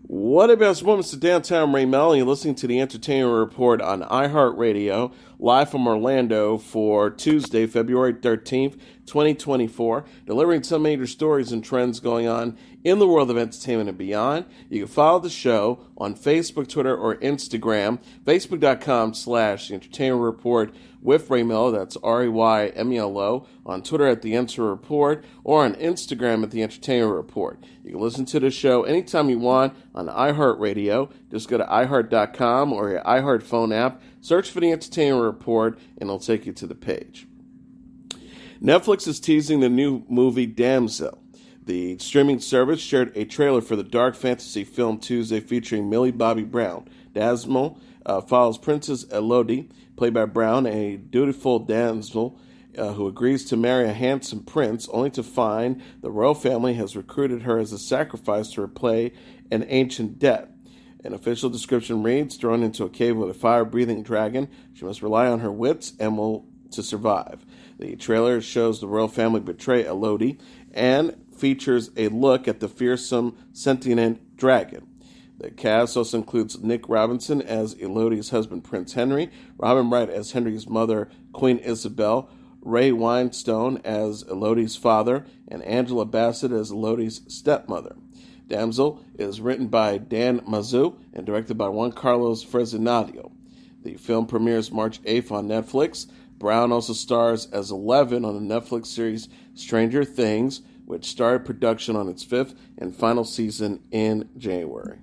What about moments to downtown Melo? You're listening to the Entertainment Report on iHeartRadio, live from Orlando for Tuesday, February 13th, 2024, delivering some major stories and trends going on in the world of entertainment and beyond. You can follow the show on Facebook, Twitter, or Instagram, facebook.com/The Entertainment Report with Ray Melo, that's RAYMELO, on Twitter at The Enter Report, or on Instagram at The Entertainment Report. You can listen to the show anytime you want on iHeartRadio. Just go to iHeart.com or your iHeart phone app, search for The Entertainment Report, and it'll take you to the page. Netflix is teasing the new movie Damsel. The streaming service shared a trailer for the dark fantasy film Tuesday featuring Millie Bobby Brown. Damsel follows Princess Elodie, played by Brown, a dutiful damsel who agrees to marry a handsome prince, only to find the royal family has recruited her as a sacrifice to repay an ancient debt. An official description reads, thrown into a cave with a fire-breathing dragon, she must rely on her wits and will to survive. The trailer shows the royal family betray Elodie and features a look at the fearsome sentient dragon. The cast also includes Nick Robinson as Elodie's husband, Prince Henry, Robin Wright as Henry's mother, Queen Isabel, Ray Winstone as Elodie's father, and Angela Bassett as Elodie's stepmother. Damsel is written by Dan Mazzou and directed by Juan Carlos Fresnadillo. The film premieres March 8th on Netflix. Brown also stars as Eleven on the Netflix series Stranger Things, which started production on its fifth and final season in January.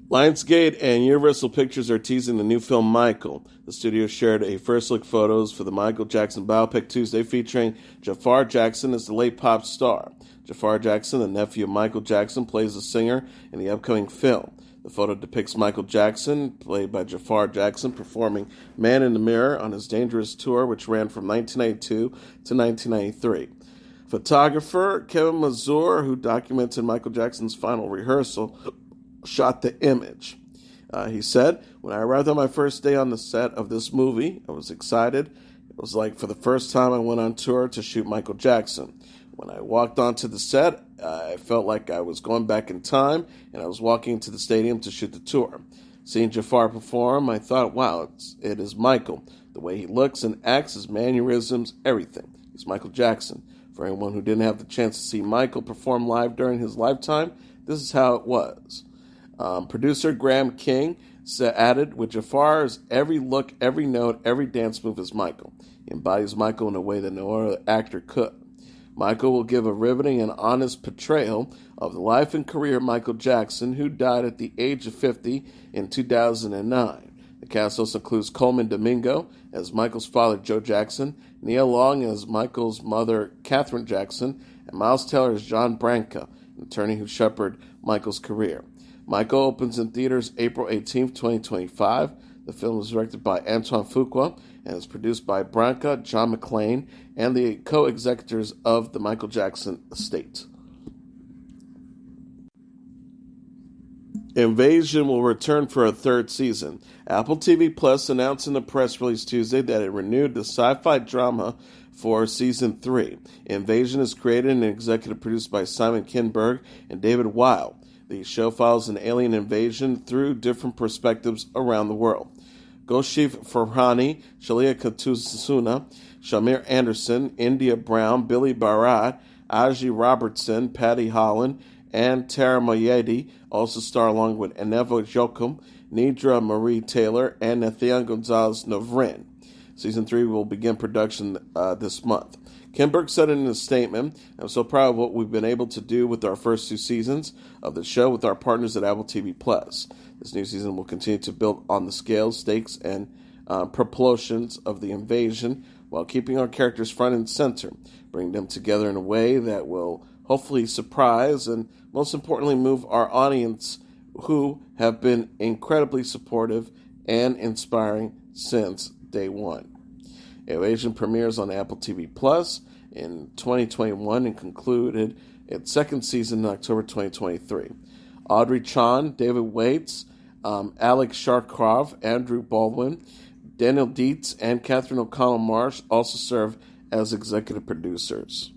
Lionsgate and Universal Pictures are teasing the new film Michael. The studio shared a first look photos for the Michael Jackson biopic Tuesday featuring Jaafar Jackson as the late pop star. Jaafar Jackson, the nephew of Michael Jackson, plays the singer in the upcoming film. The photo depicts Michael Jackson, played by Jaafar Jackson, performing Man in the Mirror on his Dangerous tour, which ran from 1992 to 1993. Photographer Kevin Mazur, who documented Michael Jackson's final rehearsal, shot the image. He said, "When I arrived on my first day on the set of this movie, I was excited. It was like for the first time I went on tour to shoot Michael Jackson. When I walked onto the set, I felt like I was going back in time, and I was walking into the stadium to shoot the tour. Seeing Jaafar perform, I thought, wow, it is Michael. The way he looks and acts, his mannerisms, everything. He's Michael Jackson. For anyone who didn't have the chance to see Michael perform live during his lifetime, this is how it was." Producer Graham King added, "With Jafar's every look, every note, every dance move is Michael. He embodies Michael in a way that no other actor could. Michael will give a riveting and honest portrayal of the life and career of Michael Jackson, who died at the age of 50 in 2009. The cast also includes Coleman Domingo as Michael's father, Joe Jackson, Nia Long as Michael's mother, Katherine Jackson, and Miles Teller as John Branca, an attorney who shepherded Michael's career. Michael opens in theaters April 18th, 2025. The film is directed by Antoine Fuqua and is produced by Branca, John McClane, and the co-executors of the Michael Jackson estate. Invasion will return for a third season. Apple TV Plus announced in a press release Tuesday that it renewed the sci-fi drama for Season 3. Invasion is created and executive produced by Simon Kinberg and David Weil. The show follows an alien invasion through different perspectives around the world. Goshif Farhani, Shalia Katusuna, Shamir Anderson, India Brown, Billy Barat, Aji Robertson, Patty Holland, and Tara Moyedi also star along with Enevo Jokum, Nidra Marie Taylor, and Nathan Gonzalez Novrin. Season 3 will begin production this month. Kinberg said in a statement, "I'm so proud of what we've been able to do with our first 2 seasons of the show with our partners at Apple TV+. This new season will continue to build on the scale, stakes, and proportions of the invasion while keeping our characters front and center, bringing them together in a way that will hopefully surprise and, most importantly, move our audience who have been incredibly supportive and inspiring since day one." Invasion premieres on Apple TV Plus in 2021 and concluded its second season in October 2023. Audrey Chon, David Waits, Alex Sharkov, Andrew Baldwin, Daniel Dietz, and Catherine O'Connell Marsh also serve as executive producers.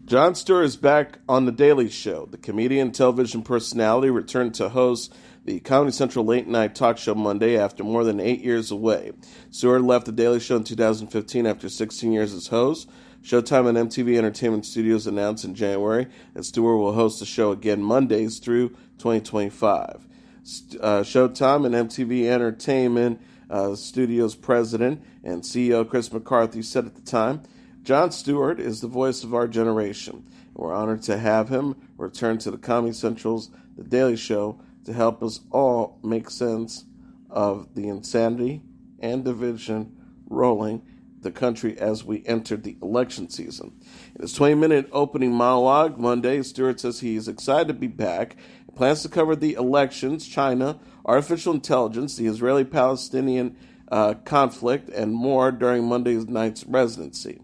Jon Stewart is back on The Daily Show. The comedian and television personality returned to host the Comedy Central late-night talk show Monday after more than 8 years away. Stewart left The Daily Show in 2015 after 16 years as host. Showtime and MTV Entertainment Studios announced in January that Stewart will host the show again Mondays through 2025. Showtime and MTV Entertainment Studios president and CEO Chris McCarthy said at the time, "Jon Stewart is the voice of our generation. We're honored to have him return to the Comedy Central's The Daily Show to help us all make sense of the insanity and division rolling the country as we entered the election season." In his 20-minute opening monologue Monday, Stewart says he is excited to be back and plans to cover the elections, China, artificial intelligence, the Israeli-Palestinian conflict, and more during Monday night's residency.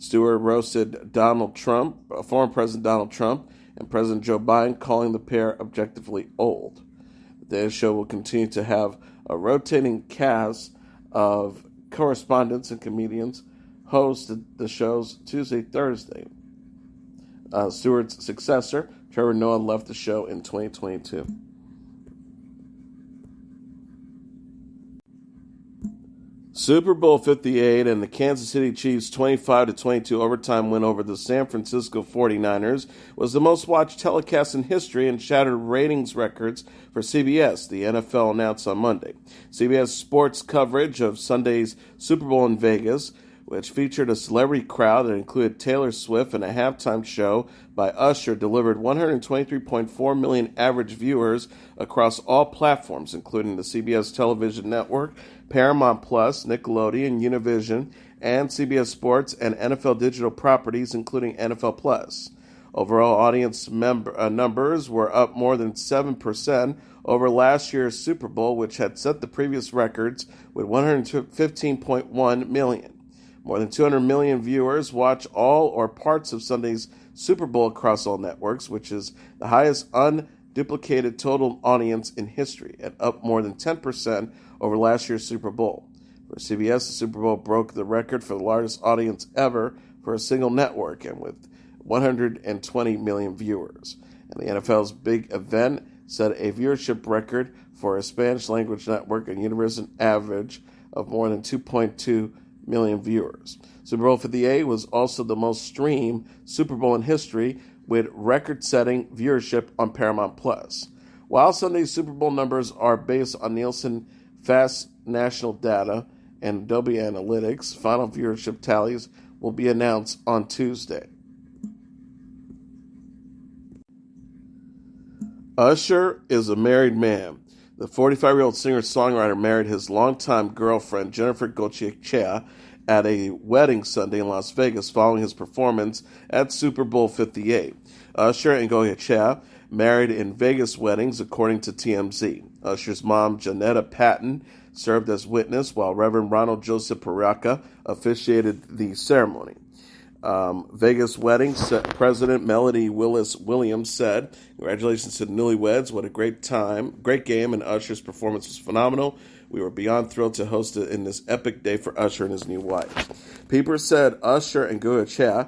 Stewart roasted Donald Trump, former President Donald Trump, and President Joe Biden, calling the pair objectively old. The Daily Show will continue to have a rotating cast of correspondents and comedians host the shows Tuesday, Thursday. Stewart's successor, Trevor Noah, left the show in 2022. Super Bowl 58 and the Kansas City Chiefs' 25-22 overtime win over the San Francisco 49ers was the most watched telecast in history and shattered ratings records for CBS, the NFL announced on Monday. CBS Sports coverage of Sunday's Super Bowl in Vegas, which featured a celebrity crowd that included Taylor Swift and a halftime show by Usher, delivered 123.4 million average viewers across all platforms, including the CBS television network, Paramount Plus, Nickelodeon, Univision, and CBS Sports and NFL digital properties, including NFL Plus. Overall audience numbers were up more than 7% over last year's Super Bowl, which had set the previous records with 115.1 million. More than 200 million viewers watch all or parts of Sunday's Super Bowl across all networks, which is the highest unduplicated total audience in history, and up more than 10% over last year's Super Bowl. For CBS, the Super Bowl broke the record for the largest audience ever for a single network, and with 120 million viewers. And the NFL's big event set a viewership record for a Spanish-language network, a universal average of more than 2.2 million viewers. Super Bowl 58 was also the most streamed Super Bowl in history, with record-setting viewership on Paramount Plus. While Sunday's Super Bowl numbers are based on Nielsen Fast National Data and Adobe Analytics, final viewership tallies will be announced on Tuesday. Usher is a married man. The 45-year-old singer-songwriter married his longtime girlfriend, Jennifer Goicoechea, at a wedding Sunday in Las Vegas following his performance at Super Bowl 58. Usher and Goicoechea married in Vegas weddings, according to TMZ. Usher's mom, Janetta Patton, served as witness, while Reverend Ronald Joseph Paraca officiated the ceremony. Vegas wedding President Melody Willis-Williams said, "Congratulations to the newlyweds. What a great game, and Usher's performance was phenomenal. We were beyond thrilled to host it in this epic day for Usher and his new wife." Peepers said Usher and Goicoechea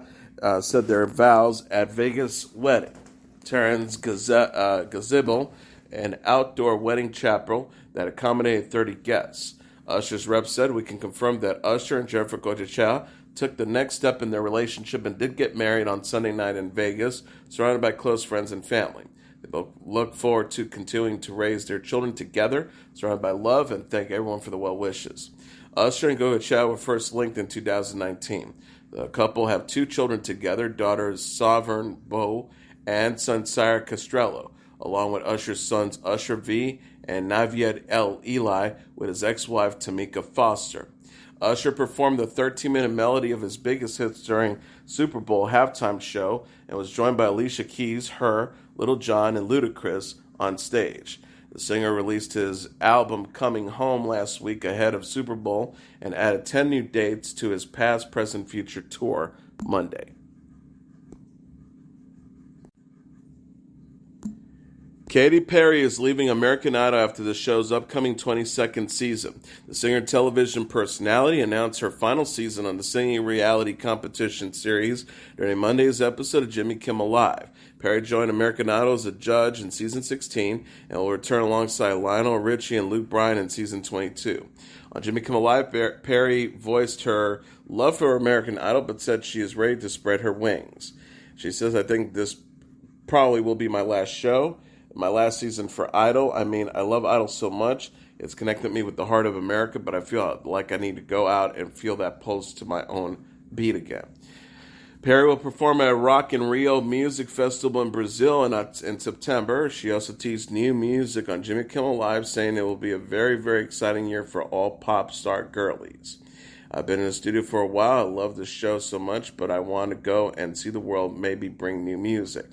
said their vows at Vegas wedding. Terrence Gazebo, an outdoor wedding chapel that accommodated 30 guests. Usher's rep said, "We can confirm that Usher and Jennifer Goicoechea took the next step in their relationship and did get married on Sunday night in Vegas, surrounded by close friends and family. They both look forward to continuing to raise their children together, surrounded by love, and thank everyone for the well wishes." Usher and Goicoechea were first linked in 2019. The couple have 2 children together, daughters Sovereign Bo and son Sire Castrello, along with Usher's sons Usher V and Naviet L. Eli, with his ex-wife Tamika Foster. Usher performed the 13-minute melody of his biggest hits during Super Bowl halftime show and was joined by Alicia Keys, Her, Little John, and Ludacris on stage. The singer released his album Coming Home last week ahead of Super Bowl and added 10 new dates to his Past, Present, Future tour Monday. Katy Perry is leaving American Idol after the show's upcoming 22nd season. The singer and television personality announced her final season on the singing reality competition series during Monday's episode of Jimmy Kimmel Live. Perry joined American Idol as a judge in season 16 and will return alongside Lionel Richie and Luke Bryan in season 22. On Jimmy Kimmel Live, Perry voiced her love for American Idol but said she is ready to spread her wings. She says, "I think this probably will be my last show. My last season for Idol. I mean, I love Idol so much. It's connected me with the heart of America, but I feel like I need to go out and feel that pulse to my own beat again." Perry will perform at a Rock in Rio music festival in Brazil in September. She also teased new music on Jimmy Kimmel Live, saying it will be a very, very exciting year for all pop star girlies. "I've been in the studio for a while. I love this show so much, but I want to go and see the world, maybe bring new music."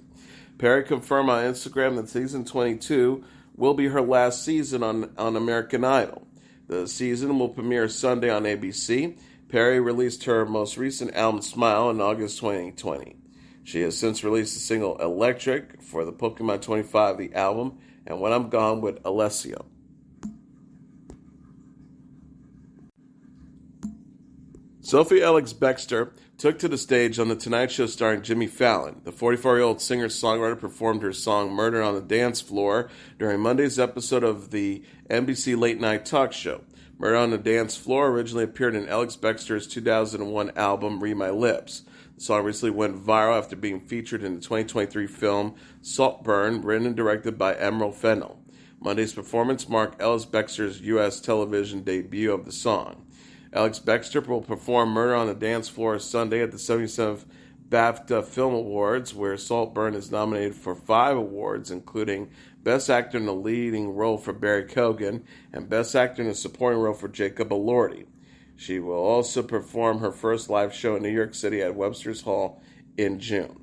Perry confirmed on Instagram that season 22 will be her last season on American Idol. The season will premiere Sunday on ABC. Perry released her most recent album, Smile, in August 2020. She has since released the single Electric for the Pokemon 25, the album, and When I'm Gone with Alessio. Sophie Ellis-Bextor took to the stage on The Tonight Show starring Jimmy Fallon. The 44-year-old singer-songwriter performed her song Murder on the Dance Floor during Monday's episode of the NBC Late Night Talk Show. Murder on the Dance Floor originally appeared in Ellis-Bextor's 2001 album Read My Lips. The song recently went viral after being featured in the 2023 film Saltburn, written and directed by Emerald Fennell. Monday's performance marked Ellis-Bextor's U.S. television debut of the song. Ellis-Bextor will perform Murder on the Dance Floor Sunday at the 77th BAFTA Film Awards, where Saltburn is nominated for 5 awards, including Best Actor in a Leading Role for Barry Keoghan and Best Actor in a Supporting Role for Jacob Elordi. She will also perform her first live show in New York City at Webster's Hall in June.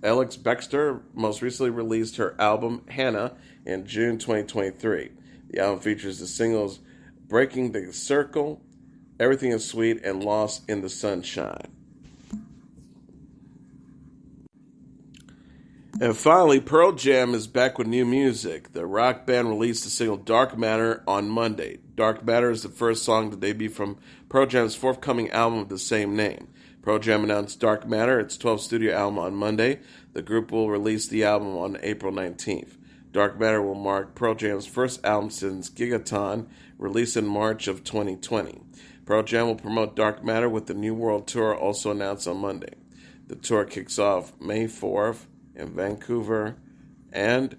Ellis-Bextor most recently released her album Hannah in June 2023. The album features the singles Breaking the Circle, Everything is Sweet, and Lost in the Sunshine. And finally, Pearl Jam is back with new music. The rock band released the single Dark Matter on Monday. Dark Matter is the first song to debut from Pearl Jam's forthcoming album of the same name. Pearl Jam announced Dark Matter, its 12th studio album, on Monday. The group will release the album on April 19th. Dark Matter will mark Pearl Jam's first album since Gigaton, released in March of 2020. Pearl Jam will promote Dark Matter with the New World Tour, also announced on Monday. The tour kicks off May 4th in Vancouver and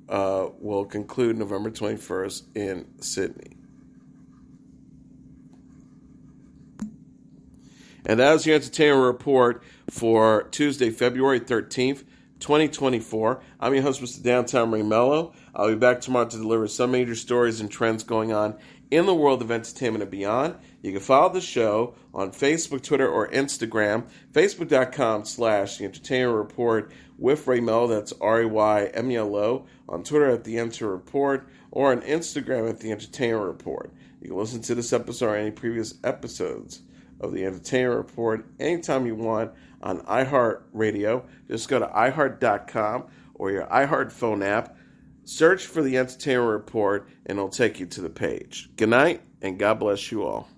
will conclude November 21st in Sydney. And that is your entertainment report for Tuesday, February 13th, 2024. I'm your host, Mr. Downtown Ray Melo. I'll be back tomorrow to deliver some major stories and trends going on in the world of entertainment and beyond. You can follow the show on Facebook, Twitter, or Instagram. Facebook.com/The Entertainment Report with Ray Melo. That's RAYMELO. On Twitter at The Enter Report, or on Instagram at The Entertainment Report. You can listen to this episode or any previous episodes of The Entertainment Report anytime you want on iHeartRadio. Just go to iHeart.com or your iHeart phone app. Search for The Entertainment Report, and it'll take you to the page. Good night, and God bless you all.